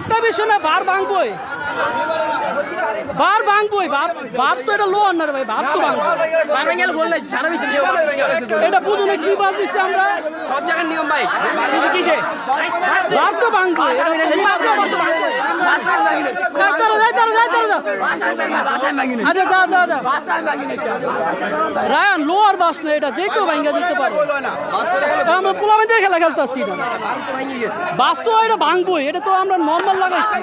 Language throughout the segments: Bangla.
বারটা বেশি না, বার ভাঙবই, বার ভাঙবই, বার তো এটা লোয়ার না রে ভাই, বার তো ভাঙবো, এটা বুঝুন কি বাস দিচ্ছে আমরা সব জায়গার নিয়ম ভাই, কিসে বার তো ভাঙবো, আচ্ছা যা যা যা রায়ান লোয়ার বাস না, এটা যে কেউ ভাঙ্গা দিতে পারে, আমরা পোলামেন্টের খেলা খেলতেছি না, বাস তো এটা ভাঙবই, এটা তো আমরা নর্মাল লাগাইছি।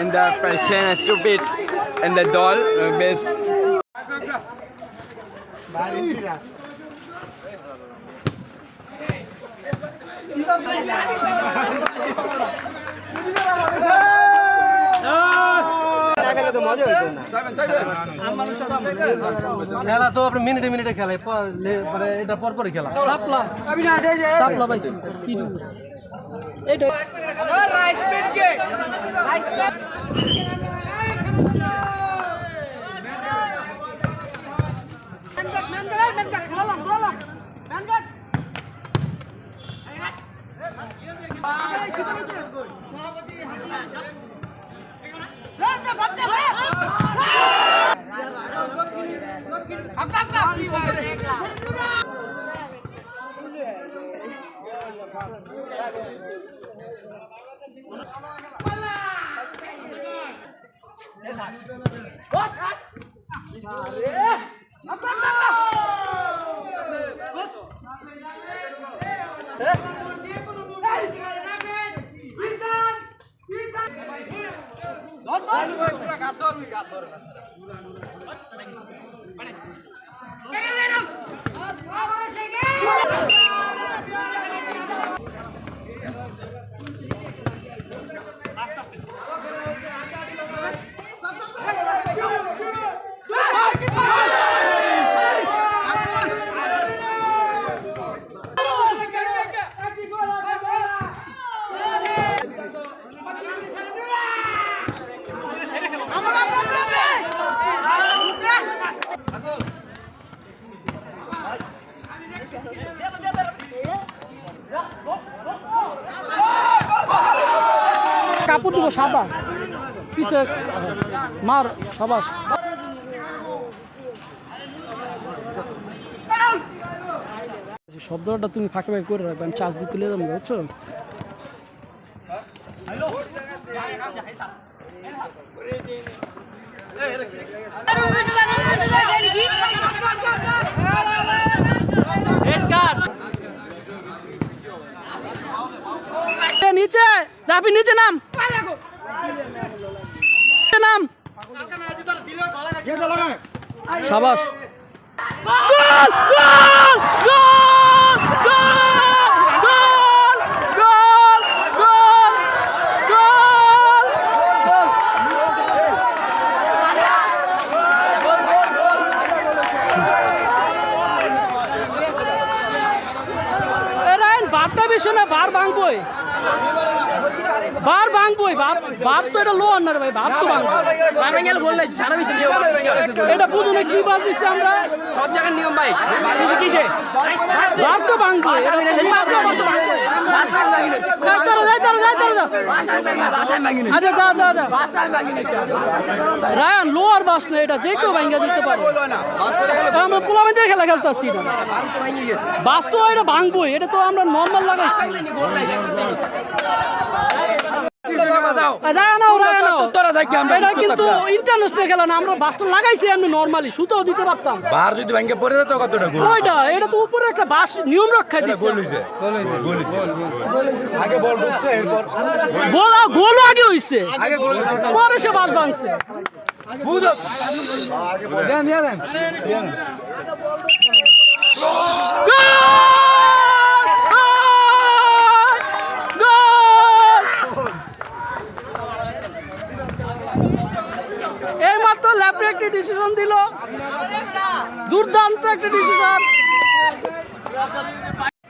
And the Falcon stupid and the doll best. খেলা তো আপনি মিনিটে মিনিটে খেলা মানে এটা পরপরই খেলা সাপলা সাপলা পাইছি এইটা রাইস পেট কে রাইস পেট কাপড় দিব সাদা পিছে মার সবাস শব্দটা তুমি ফাঁকে ফাঁকে করে রাখবে, আমি চার্জ দিয়ে তুলে যাবো বুঝছো। নিচে রাফি নিচে নাম নাম সাবাস বারটা বেশি না, বার ভাঙবই, বার ভাঙবই, বার তো এটা লোয়ার না রে ভাই, বার তো ভাঙবো, এটা বুঝুন কি বাস দিচ্ছে আমরা সব জায়গার নিয়ম ভাই, কিসে বার তো ভাঙবো, আচ্ছা যা যা যা রায়ান লোয়ার বাস না, এটা যে কেউ ভাঙ্গা দিতে পারে, আমরা পোলামেন্টের খেলা খেলতেছি না, বাস তো এটা ভাঙবই, এটা তো আমরা নর্মাল লাগাইছি। এটা কিন্তু ইন্টারন্যাশনাল খেলা না, আমরা বাসটা লাগাইছি এমনি নরমালি, সুতাও দিতে পারতাম, বার যদি ভাঙ্গে পড়ে যেত কতটা গোল, ওইটা এটা তো উপরে একটা বাস নিয়ম রক্ষা দিচ্ছে, আগে বল ঢুকছে এরপর গোল আগে হইছে, পরে সে বাস ভাঙছে। এইমাত্র ল্যাপটপ একটি ডিসিশন দিল, দুর্দান্ত একটা ডিসিশন।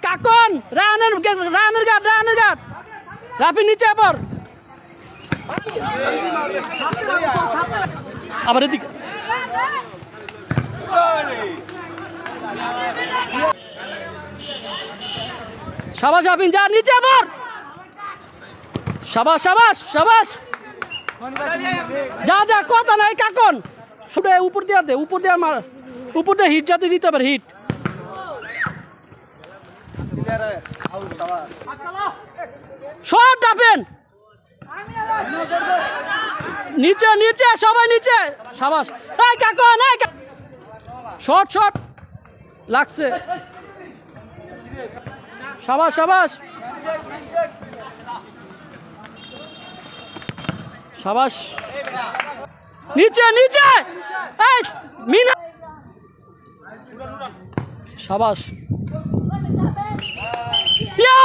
কাকন রানের গাট রাফি নিচে আবার এদিকে শাবাশ আবিন, যা নিচে আবার। শাবাশ শাবাশ শাবাশ, যা যা, কথা নাই কাকন, শুনে উপর দিয়ে দে, উপর দিয়ে মার, উপর দিয়ে হিট যাতে দিতে পারে, হিট। শট আবেন, নিচে নিচে সবাই নিচে, শাবাশ। এই কাকন, এই শট শট লাগছে, শাবাশ শাবাশ শাবাশ, নিচে নিচে, এই মিনা, শাবাশ, ইয়া